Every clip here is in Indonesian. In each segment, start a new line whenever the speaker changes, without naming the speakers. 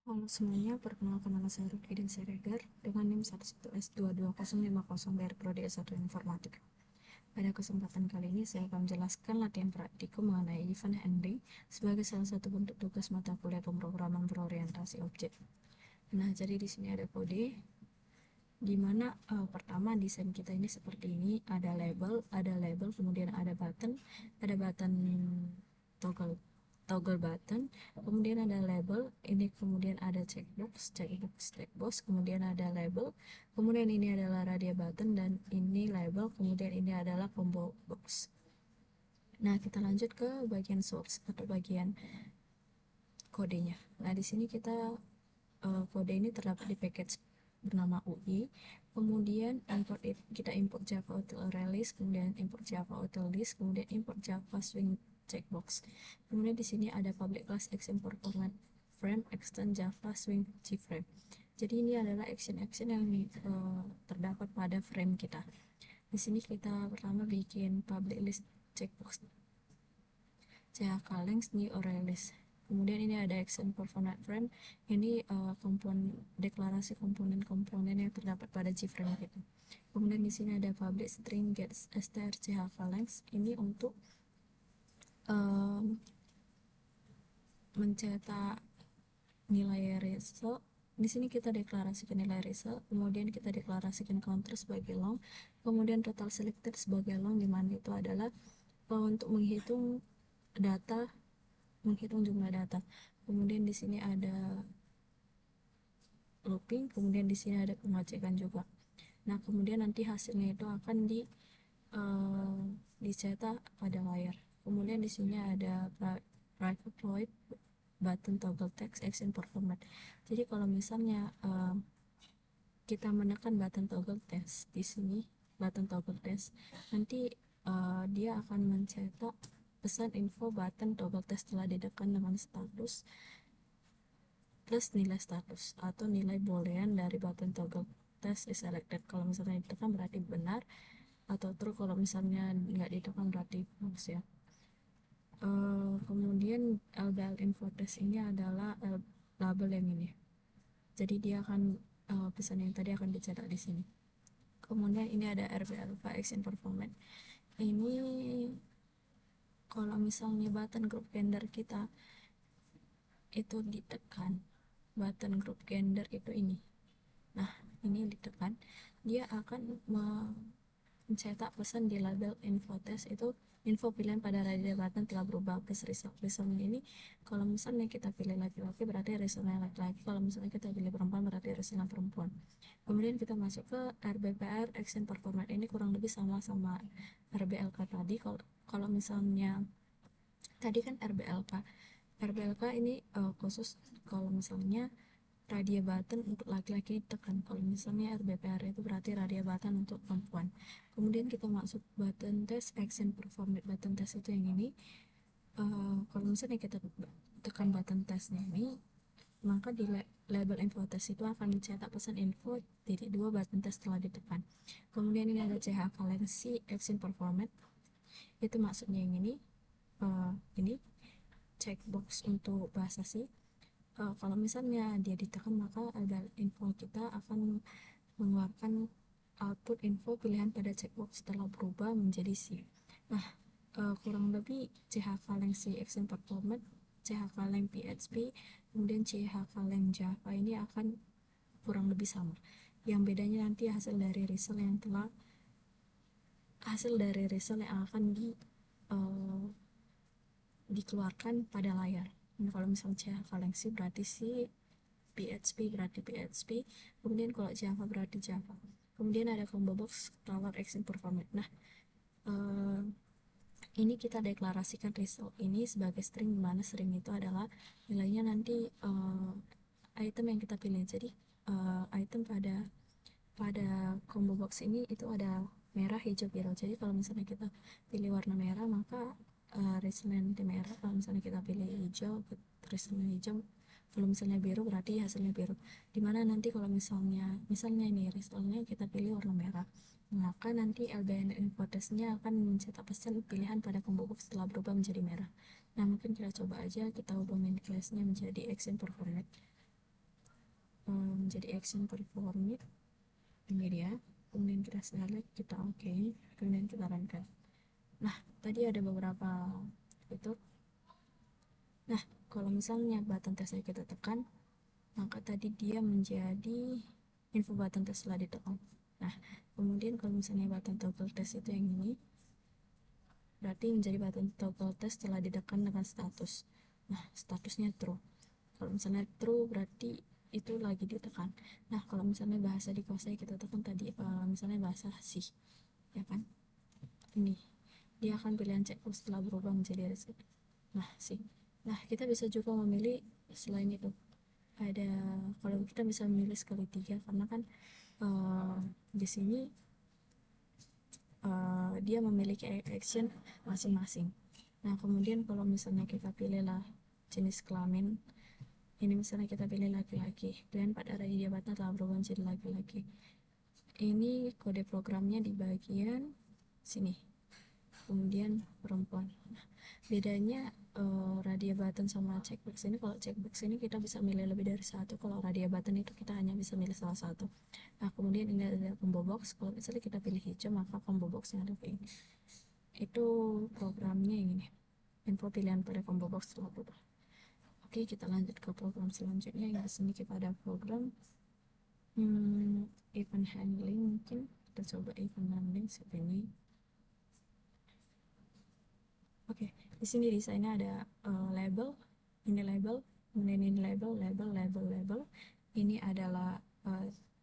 Halo semuanya, perkenalkan nama saya Ruki dan Siregar dengan NIM 11S22050 dari Prodi S1 Informatika. Pada kesempatan kali ini saya akan menjelaskan latihan praktikum mengenai event handling sebagai salah satu bentuk tugas mata kuliah pemrograman berorientasi objek. Nah, jadi di sini ada kode di mana pertama desain kita ini seperti ini, ada label, kemudian ada button toggle toggle button, kemudian ada label, ini kemudian ada checkbox, kemudian ada label, kemudian ini adalah radio button, dan ini label, kemudian ini adalah combo box. Nah, kita lanjut ke bagian source atau bagian kodenya. Nah, di sini kode ini terdapat di package bernama UI. Kemudian kita import Java Util Release, kemudian import Java Util List, kemudian import Java Swing Checkbox. Kemudian di sini ada public class action performance frame extend Java Swing Gframe. Jadi ini adalah action-action yang terdapat pada frame kita. Di sini kita pertama bikin public list checkbox CHK length new or release. Kemudian ini ada action performance frame. Ini deklarasi komponen-komponen yang terdapat pada Gframe kita. Kemudian di sini ada public string get strchk length. Ini untuk mencetak nilai result. Di sini kita deklarasikan nilai result, kemudian kita deklarasikan counter sebagai long, kemudian total selected sebagai long, di mana itu adalah untuk menghitung jumlah data. Kemudian di sini ada looping, kemudian di sini ada pengecekan juga. Nah, kemudian nanti hasilnya itu akan dicetak pada layar. Kemudian di sini ada private void button toggle text action performance. Jadi kalau misalnya kita menekan button toggle test di sini, button toggle test, nanti dia akan mencetak pesan info button toggle test telah ditekan dengan status plus nilai status atau nilai boolean dari button toggle test is selected. Kalau misalnya ditekan berarti benar, atau true kalau misalnya nggak ditekan berarti false ya. Kemudian LBL info test ini adalah label yang ini. Jadi dia akan pesan yang tadi akan dicetak di sini. Kemudian ini ada RBL action performance. Ini kalau misalnya button group gender kita itu ditekan, button group gender itu ini. Nah, ini ditekan, dia akan mencetak pesan di label info test itu info pilihan pada radio button telah berubah plus result. Resultnya ini kalau misalnya kita pilih laki-laki berarti resultnya laki-laki, kalau misalnya kita pilih perempuan berarti resultnya perempuan. Kemudian kita masuk ke RBPR action performance. Ini kurang lebih sama RBLK tadi. Kalau misalnya tadi kan RBLK ini khusus kalau misalnya radio button untuk laki-laki ditekan. Kalau misalnya RBPR itu berarti radio button untuk perempuan. Kemudian kita masuk button test action performance. Button test itu yang ini. Kalau misalnya kita tekan button testnya ini, maka di label info test itu akan mencetak pesan info titik 2 button test telah ditekan. Kemudian ini ada CH valency action performance. Itu maksudnya yang ini checkbox untuk bahasa C. Kalau misalnya dia ditekan, maka ada info kita akan mengeluarkan output info pilihan pada checkbox setelah berubah menjadi C. Nah, kurang lebih CHK length C action performance, CHK length PHP, kemudian CHK length Java ini akan kurang lebih sama. Yang bedanya nanti hasil dari result yang akan dikeluarkan pada layar. Nah, kalau misalnya CHK length C berarti C, PHP berarti PHP, kemudian kalau Java berarti Java. Kemudian ada combo box tower action performance. Nah, ini kita deklarasikan result ini sebagai string, di mana string itu adalah nilainya nanti item yang kita pilih. Jadi item pada combo box ini itu ada merah, hijau, biru. Jadi kalau misalnya kita pilih warna merah, maka resultnya nanti merah. Kalau misalnya kita pilih hijau, resultnya hijau. Kalau misalnya biru berarti hasilnya biru. Dimana nanti kalau misalnya ini resultnya kita pilih warna merah, maka nanti LBN info testnya akan mencetak pesan pilihan pada combo box setelah berubah menjadi merah. Nah, mungkin kita coba aja, kita hubungin classnya menjadi action performance. menjadi action performnya. Ini dia, kemudian kita select, kita oke, kemudian kita runkan. Nah, tadi ada beberapa fitur. Nah, kalau misalnya button testnya kita tekan, maka tadi dia menjadi info button test setelah ditekan. Nah, kemudian kalau misalnya button toggle test itu yang ini, berarti menjadi button toggle test setelah ditekan dengan status. Nah, statusnya true. Kalau misalnya true berarti itu lagi ditekan. Nah, kalau misalnya bahasa dikuasai kita tekan tadi, misalnya bahasa sih, ya kan? Ini dia akan pilihan checkbox setelah berubah menjadi reset. Nah, sih. Nah, kita bisa juga memilih selain itu. Ada, kalau kita bisa memilih sekali tiga, karena kan di sini dia memiliki action masing-masing. Nah, kemudian kalau misalnya kita pilihlah jenis kelamin, ini misalnya kita pilih laki-laki, pilihan pada radio jabatan telah berubah menjadi laki-laki. Ini kode programnya di bagian sini, kemudian perempuan. Nah, bedanya radio button sama checkbox ini, kalau checkbox ini kita bisa milih lebih dari satu, kalau radio button itu kita hanya bisa milih salah satu. Nah, kemudian ini ada combo box, kalau misalnya kita pilih hijau maka combo boxnya ada kayak ini. Itu programnya yang ini, info pilihan pada combo box telah berubah. Oke, kita lanjut ke program selanjutnya. Yang di sini kita ada program event handling. Mungkin kita coba event handling seperti ini. Oke, di sini desainnya ada label, ini label, kemudian ini label. Ini adalah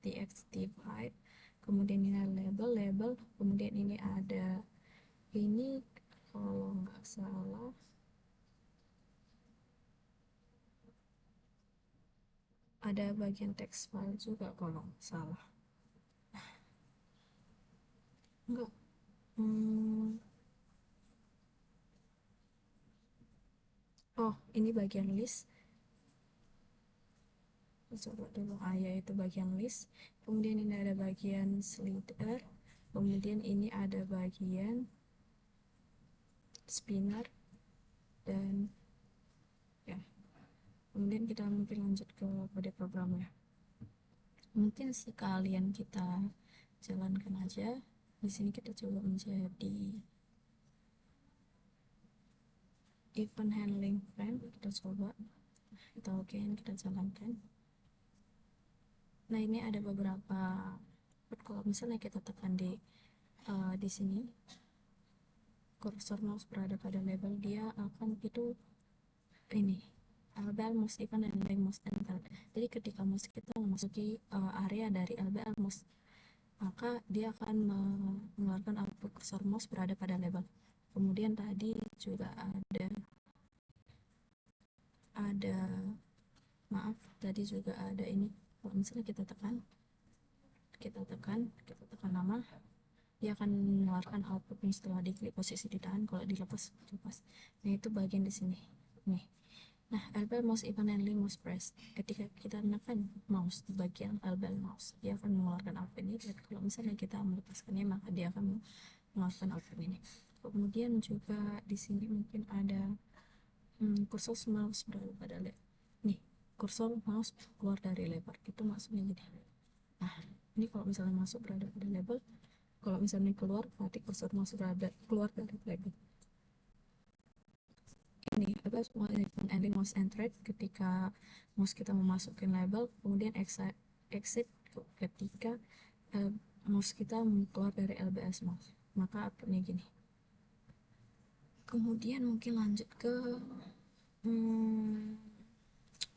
txt file, kemudian ini ada label, kemudian ini ada ini, kalau nggak salah ada bagian text file juga kalau nggak salah. Enggak. Oh, ini bagian list. Coba dulu, yaitu bagian list. Kemudian ini ada bagian slider. Kemudian ini ada bagian spinner. Dan ya, kemudian kita mungkin lanjut ke kode programnya. Mungkin sekalian kita jalankan aja. Di sini kita coba menjadi event handling frame. Kita coba, kita okein, kita jalankan. Nah, ini ada beberapa, kalau misalnya kita tekan di sini kursor mouse berada pada label, dia akan itu ini LBL mouse event dan link mouse enter. Jadi ketika mouse kita memasuki area dari LBL mouse, maka dia akan mengeluarkan output kursor mouse berada pada label. Kemudian tadi juga ada maaf, tadi juga ada ini, kalau misalnya kita tekan nama, dia akan mengeluarkan outputnya setelah diklik, posisi ditahan, kalau dilepas. Nah, itu bagian di sini nih. Nah, LBL mouse event and link mouse press, ketika kita menekan mouse di bagian LBL mouse, dia akan mengeluarkan output ini, dan kalau misalnya kita melepaskannya maka dia akan mengeluarkan output ini. Kemudian juga di sini mungkin ada kursor mouse berada pada nih, kursor mouse keluar dari lebar, itu maksudnya gini. Nah, ini kalau misalnya masuk berada pada label, kalau misalnya keluar berarti kursor mouse berada keluar dari label. Ini apa, semua event ending mouse entered ketika mouse kita memasukin label, kemudian exit ketika mouse kita keluar dari LBS mouse, maka outputnya gini. Kemudian mungkin lanjut ke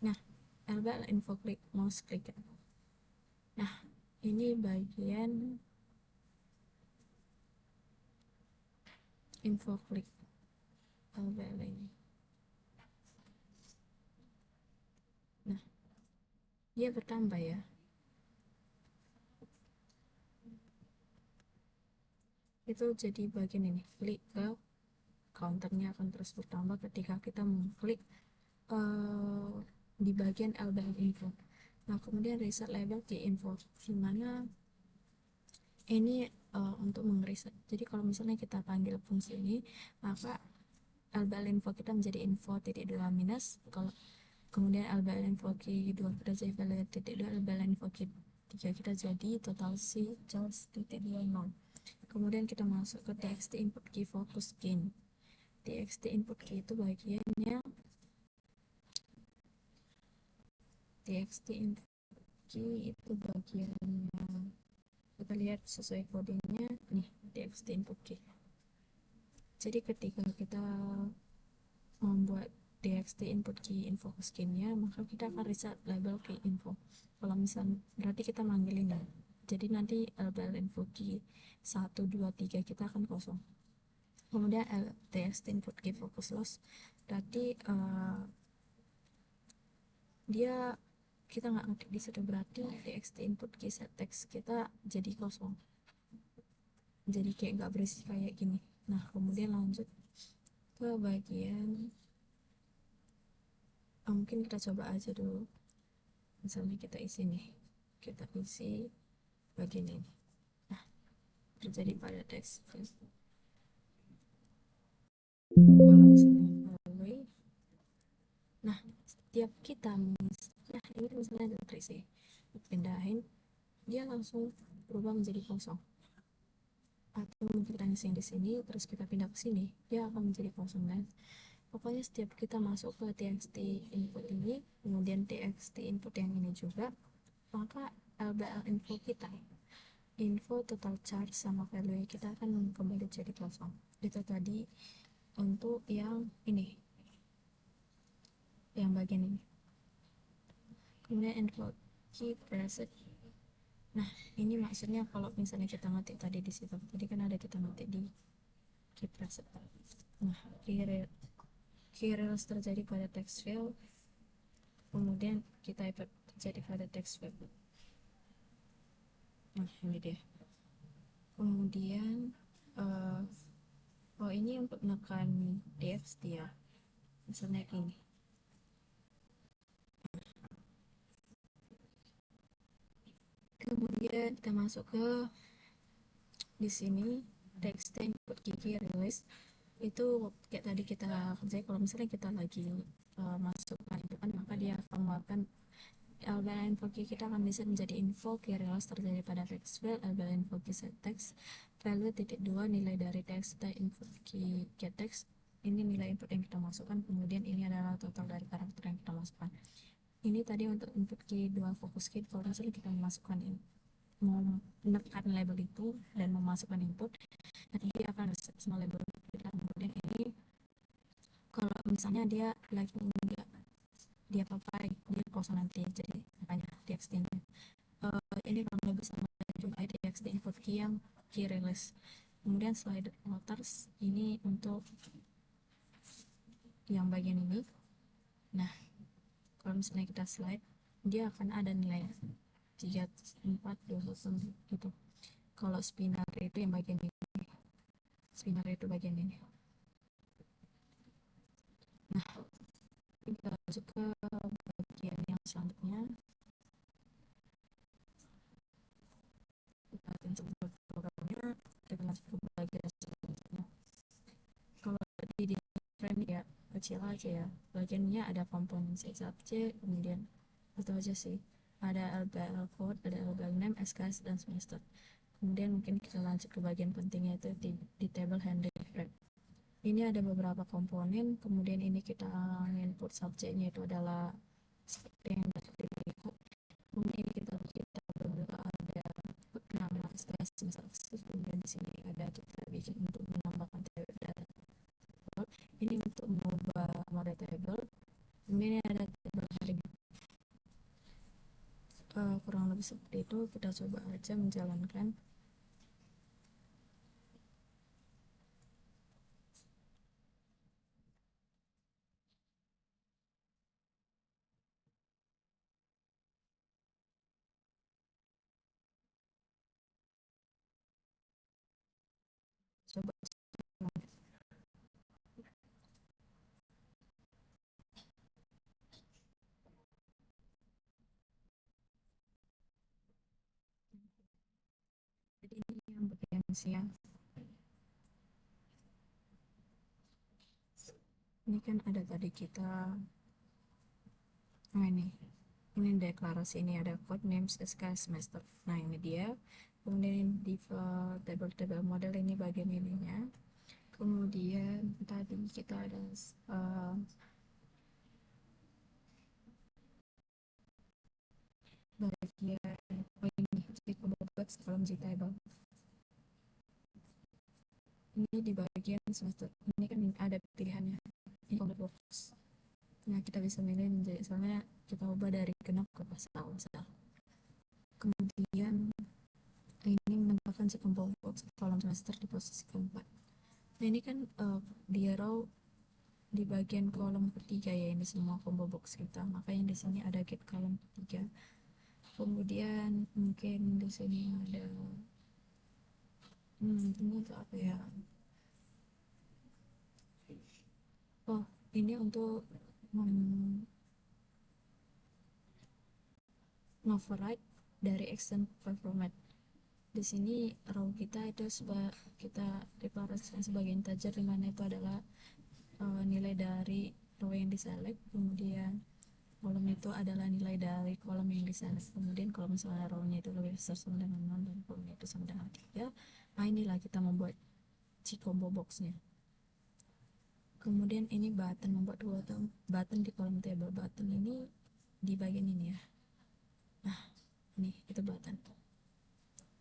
nah, LBL info click mouse click. Nah, ini bagian info click LBL ini. Nah, dia bertambah ya. Itu jadi bagian ini, klik ke counternya akan terus bertambah ketika kita mengklik di bagian LBL info. Nah, kemudian reset label key info, dimana ini untuk mengreset. Jadi kalau misalnya kita panggil fungsi ini, maka LBL info kita menjadi info titik 2 minus. kemudian LBL info key 2 kita jadi value titik 2, LBL info key 3 kita jadi total C charge titik 20. Kemudian kita masuk ke txt input key focus gain. Txt input key itu bagiannya txt input key itu bagiannya kita lihat sesuai kodenya nih, txt input key. Jadi ketika kita membuat txt input key info skinnya, maka kita akan reset label key info. Kalau misalnya berarti kita manggil ini, jadi nanti label info key 1, 2, 3 kita akan kosong. Kemudian txt input key focus loss, berarti dia kita nggak ngetik di situ, berarti txt input key set text kita jadi kosong, jadi kayak nggak berisi kayak gini. Nah kemudian lanjut ke bagian mungkin kita coba aja dulu, misalnya kita isi nih, kita isi bagian ini. Nah terjadi pada teks kalau misalnya away. Nah setiap kita nah ini misalnya ada terisi, pindahin dia langsung berubah menjadi kosong, atau mungkin kita ngisi di sini terus kita pindah ke sini dia akan menjadi kosong. Dan pokoknya setiap kita masuk ke txt input ini kemudian txt input yang ini juga, maka LBL info kita, info total charge sama value kita akan kembali jadi kosong. Itu tadi untuk yang ini, yang bagian ini. Kemudian info key preset. Nah ini maksudnya kalau misalnya kita ngetik tadi di situ, tadi kan ada kita ngetik di key preset. Nah key rels terjadi pada text field, kemudian kita type terjadi pada text field. Nah ini dia. Kemudian oh ini untuk menekan txt ya, misalnya gini. Kemudian kita masuk ke di sini text input key release, itu kayak tadi kita kerjain. Kalau misalnya kita lagi masukkan inputan, maka dia akan mengeluarkan LBL info key kita akan bisa menjadi info key release terjadi pada text field LBL info key set text value titik 2 nilai dari text input key get text. Ini nilai input yang kita masukkan, kemudian ini adalah total dari karakter yang kita masukkan. Ini tadi untuk input key 2 fokus key. Kalau misalnya kita memasukkan mau menekan label itu dan memasukkan input, nanti dia akan reset semua label kita. Kemudian ini kalau misalnya dia lagi enggak dia pakai, dia kosong nanti, jadi makanya txt ini ini kurang lebih sama juga txt input key yang key release. Kemudian slide motors ini untuk yang bagian ini. Nah kalau misalnya kita slide, dia akan ada nilai 3, 4, 2, 1 gitu. Kalau spinner itu yang bagian ini, spinner itu bagian ini. Nah kita lanjut ke bagian yang selanjutnya, kita lanjut ke programnya, kita lanjut ke bagian selanjutnya. Kalau tadi di frame ya kecil aja ya, bagiannya ada komponen C1C, kemudian itu aja sih, ada LBL code, ada LBL name, SKS, dan semester. Kemudian mungkin kita lanjut ke bagian pentingnya, itu di table handle frame. Ini ada beberapa komponen, kemudian ini kita input subjeknya itu adalah seperti yang dapat dilihat. Kemudian ini kita bikin beberapa, ada nama SKS, semester, kemudian di sini ada kita bikin untuk menambahkan table. Ini untuk mengubah mode table. Kemudian ada table heading. Kurang lebih seperti itu. Kita coba aja menjalankan. Coba jadi ini yang bagian siang. Ini kan ada tadi kita Nah ini deklarasi, ini ada code names SKS semester. Nah ini dia. Kemudian di table model ini bagian ininya. Kemudian tadi kita ada bagian ini box kolom Gtable. Ini di bagian semester ini kan ada pilihannya ini box. Nah kita bisa milih menjadi, soalnya kita ubah dari genap ke pasal. Kemudian ini menambahkan si combo box kolom semester di posisi keempat. Nah ini kan di row di bagian kolom ketiga ya, ini semua combo box kita, makanya di sini ada get kolom ketiga. Kemudian mungkin di sini ada ini untuk apa ya, oh ini untuk override dari extend performat. Di sini row kita itu kita deklarasikan sebagai integer, dimana itu adalah nilai dari row yang diselect, kemudian kolom itu adalah nilai dari kolom yang diselect, kemudian kalau misalnya row-nya itu lebih besar sama dengan 0 dan kolomnya itu sama dengan 3, nah inilah kita membuat si combo box-nya. Kemudian ini button, membuat dua button di kolom table. Button ini di bagian ini ya. Nah ini itu button.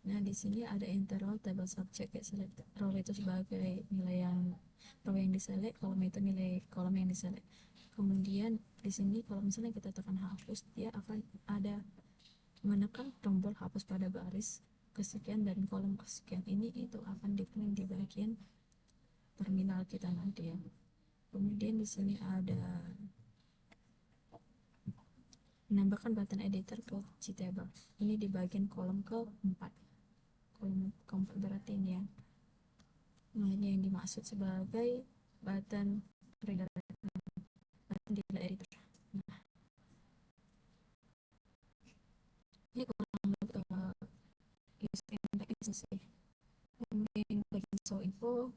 Nah di sini ada enter row table subject, select row itu sebagai nilai yang row yang diselect, kolom itu nilai kolom yang diselect. Kemudian di sini kalau misalnya kita tekan hapus, dia akan ada menekan tombol hapus pada baris kesekian dan kolom kesekian. Ini itu akan diprint di bagian terminal kita nanti ya. Kemudian di sini ada menambahkan button editor ke Gtable. Ini di bagian kolom keempat. Kolom keempat berarti ini ya. Nah ini yang dimaksud sebagai button trigger, button di editor. Nah ini kurang lebih user interface sih. Kemudian bagian show info,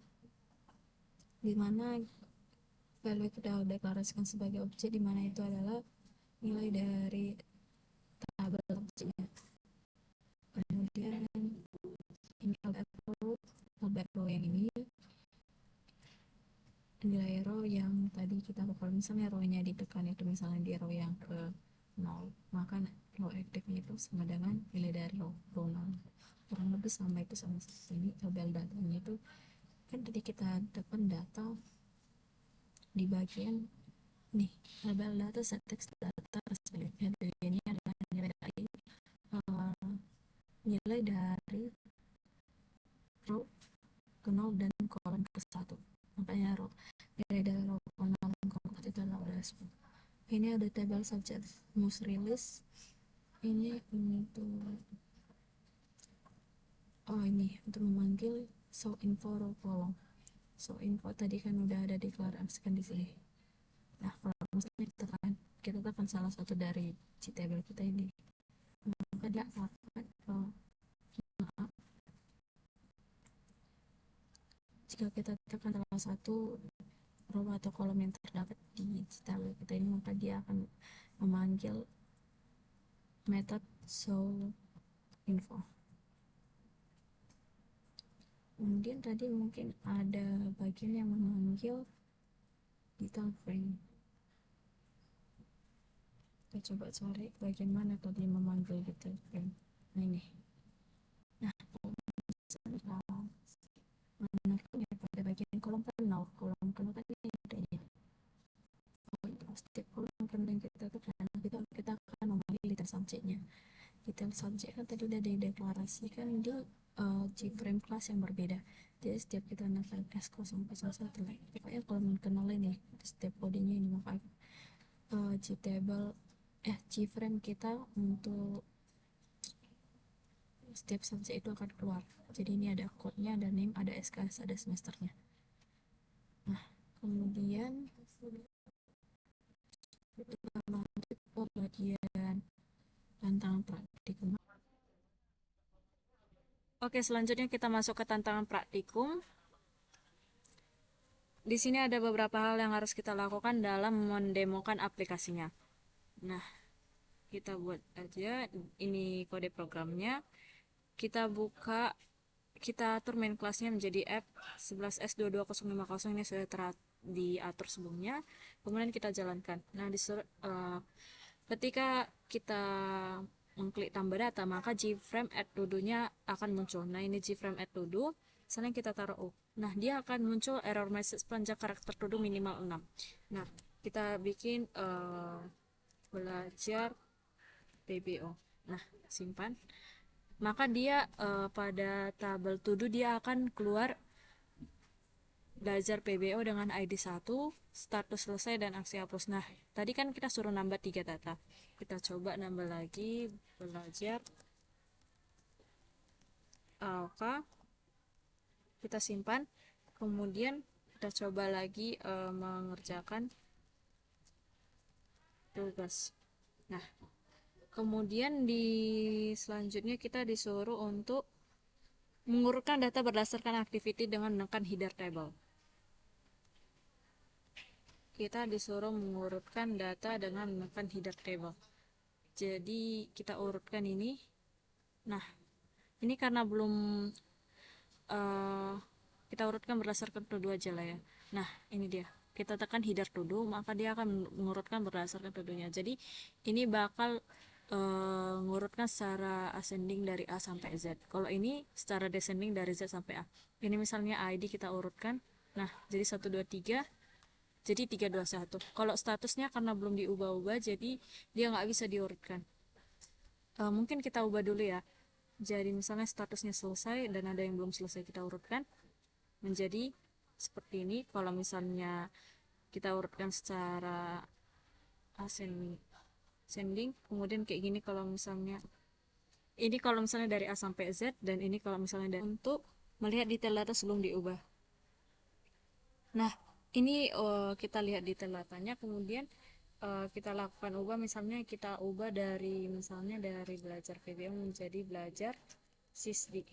dimana value kita deklarasikan sebagai objek, dimana itu adalah nilai dari tabel objeknya. Kemudian ini lbf row yang ini nilai row yang tadi kita, kalau misalnya row-nya ditekan itu misalnya di row yang ke 0, maka row aktifnya itu sama dengan nilai dari row 0. Kurang lebih sama itu sama sini. Tabel datanya itu kan tadi kita tekan data di bagian nih, tabel data set text data ini adalah nilai dari nilai dari row ke 0 dan kolom ke 1, makanya row nilai dari row ke 0 dan kolom ke 1 itu adalah udah 10. Ini ada table subject most release, ini untuk ini untuk memanggil show info row column. Show info tadi kan udah ada deklarasikan di sini. Nah kalau misalnya kita tekan salah satu dari Gtable kita ini, maka dia akan jika kita tekan salah satu row atau kolom yang terdapat di Gtable kita ini, maka dia akan memanggil method show info. Kemudian tadi mungkin ada bagian yang memanggil detail frame. Kita coba cari bagian mana tadi memanggil detail frame. Nah ini. Nah menekan ya pada bagian kolom penuh. Kolom penuh kan ini. Setiap kolom penuh yang kita tekan, kita akan memanggil detail subjeknya. Detail subjek kan tadi udah dideklarasikan di Gframe class yang berbeda. Jadi setiap kita menekan S001 pokoknya kalau mengenal ini setiap kodenya ini, maka Gframe kita untuk setiap subjek itu akan keluar. Jadi ini ada code-nya, ada name, ada SKS, ada semesternya. Nah kemudian kita lanjut ke bagian tantangan praktikum. Oke, selanjutnya kita masuk ke tantangan praktikum. Di sini ada beberapa hal yang harus kita lakukan dalam mendemokan aplikasinya. Nah, kita buat aja ini kode programnya. Kita buka, kita atur main kelasnya menjadi app 11S22050. Ini sudah diatur sebelumnya. Kemudian kita jalankan. Nah, ketika kita mengklik tambah data, maka gframe add to do-nya akan muncul. Nah, ini gframe add to do. Misalnya kita taruh O. Nah, dia akan muncul error message panjang karakter to do minimal 6. Nah, kita bikin belajar PBO. Nah, simpan. Maka dia pada tabel to do dia akan keluar belajar PBO dengan ID 1, status selesai, dan aksi hapus. Nah, tadi kan kita suruh nambah 3 data. Kita coba nambah lagi belajar AOK. Kita simpan. Kemudian kita coba lagi mengerjakan tugas. Nah, kemudian di selanjutnya kita disuruh untuk mengurutkan data berdasarkan activity dengan menekan header table. Kita disuruh mengurutkan data dengan menekan header table. Jadi kita urutkan ini. Nah, ini karena belum uh, kita urutkan berdasarkan to do aja lah ya. Nah, ini dia. Kita tekan header to do, maka dia akan mengurutkan berdasarkan to do-nya. Jadi ini bakal mengurutkan secara ascending dari A sampai Z. Kalau ini secara descending dari Z sampai A. Ini misalnya ID kita urutkan. Nah, jadi 1 2 3. Jadi 3 2 1. Kalau statusnya karena belum diubah-ubah, jadi dia nggak bisa diurutkan. Mungkin kita ubah dulu ya. Jadi misalnya statusnya selesai dan ada yang belum selesai, kita urutkan menjadi seperti ini. Kalau misalnya kita urutkan secara ascending, kemudian kayak gini. Kalau misalnya ini kalau misalnya dari A sampai Z, dan ini kalau misalnya dari, untuk melihat detail data sebelum diubah. Nah, ini kita lihat detail datanya, kemudian kita lakukan ubah. Misalnya kita ubah dari misalnya dari belajar PBM menjadi belajar SISD.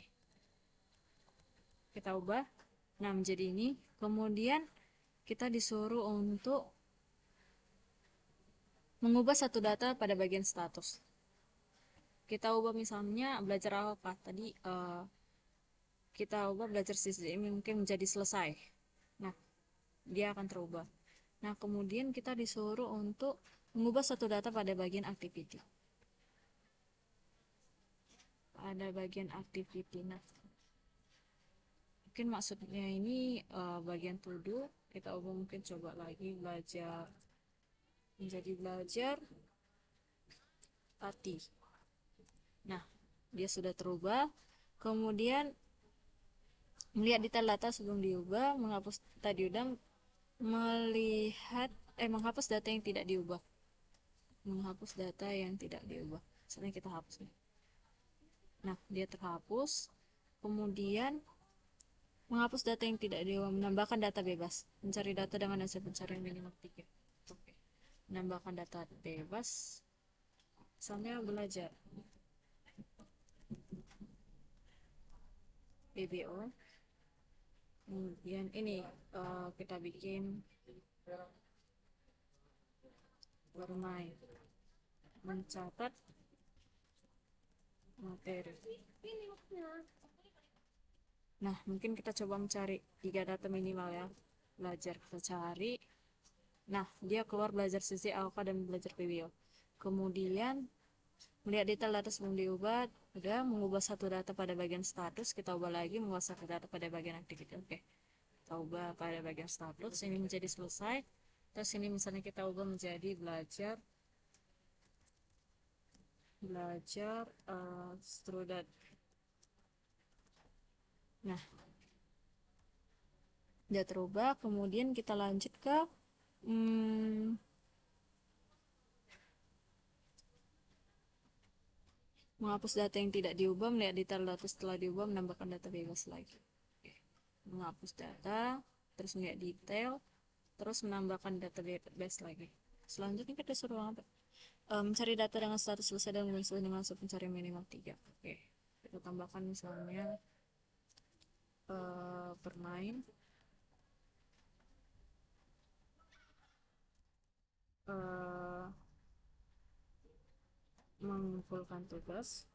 Kita ubah, nah menjadi ini. Kemudian kita disuruh untuk mengubah satu data pada bagian status. Kita ubah misalnya belajar apa tadi, kita ubah belajar SISD mungkin menjadi selesai. Nah, dia akan terubah. Nah, kemudian kita disuruh untuk mengubah satu data pada bagian activity. Pada bagian activity. Nah, mungkin maksudnya ini bagian to do. Kita ubah, mungkin coba lagi belajar menjadi belajar arti. Nah, dia sudah terubah. Kemudian melihat detail data sebelum diubah, menghapus tadi udah menghapus data yang tidak diubah. Menghapus data yang tidak diubah. Misalnya kita hapus nih. Nah, dia terhapus. Kemudian menghapus data yang tidak diubah, menambahkan data bebas. Mencari data dengan hasil pencarian minimal 3. Oke. Menambahkan data bebas. Misalnya belajar BBO. Kemudian ini kita bikin bermain, mencatat materi. Nah, mungkin kita coba mencari 3 data minimal ya. Belajar kita cari. Nah, dia keluar belajar sisi alfa dan belajar PBO. Kemudian melihat detail data sebelum diubah, udah mengubah satu data pada bagian status, kita ubah lagi mengubah satu data pada bagian activity. Oke. Kita ubah pada bagian status, ini menjadi selesai. Terus ini misalnya kita ubah menjadi belajar student. Nah, udah terubah. Kemudian kita lanjut ke menghapus data yang tidak diubah, melihat detail data setelah diubah, menambahkan data bebas lagi. Oke. Menghapus data, terus melihat detail, terus menambahkan data bebas lagi. Selanjutnya kita suruh apa? Mencari data dengan status selesai dan sesuai dengan hasil pencarian minimal 3. Oke. Kita tambahkan misalnya bermain, mengumpulkan tugas.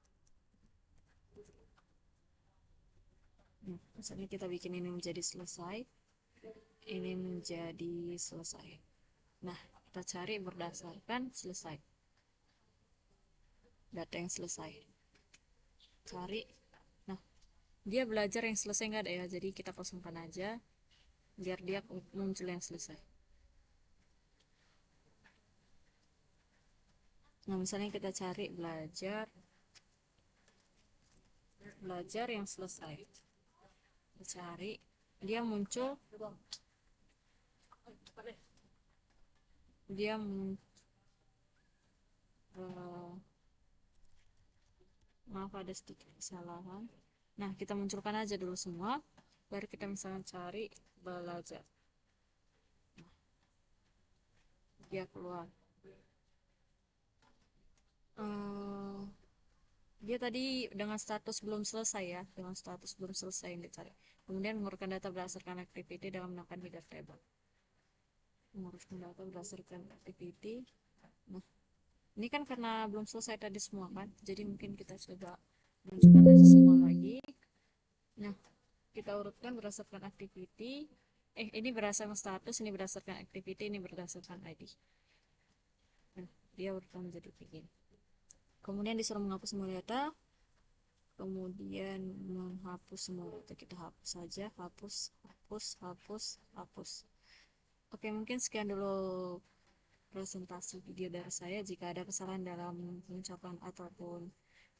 Nah, misalnya kita bikin ini menjadi selesai, ini menjadi selesai. Nah, kita cari berdasarkan selesai, data yang selesai, cari. Nah, dia belajar yang selesai nggak ada ya, jadi kita kosongkan aja biar dia muncul yang selesai. Nah, misalnya kita cari belajar yang selesai, kita cari, dia muncul, dia maaf ada sedikit kesalahan. Nah, kita munculkan aja dulu semua, baru kita misalnya cari belajar. Nah, dia keluar. Dia tadi dengan status belum selesai ya, dengan status belum selesai yang dicari. Kemudian mengurutkan data berdasarkan activity dalam menggunakan header table. Mengurutkan data berdasarkan activity. Nah, ini kan karena belum selesai tadi semua kan, jadi mungkin kita coba munculkan aja semua lagi. Nah, kita urutkan berdasarkan activity. Ini berdasarkan status, ini berdasarkan activity, ini berdasarkan ID. Nah, dia urutan menjadi begini. Kemudian disuruh menghapus semua data, kemudian menghapus semua data. Kita hapus saja, hapus. Oke, mungkin sekian dulu presentasi video dari saya. Jika ada kesalahan dalam pengucapan ataupun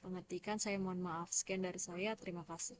pengetikan, saya mohon maaf. Sekian dari saya, terima kasih.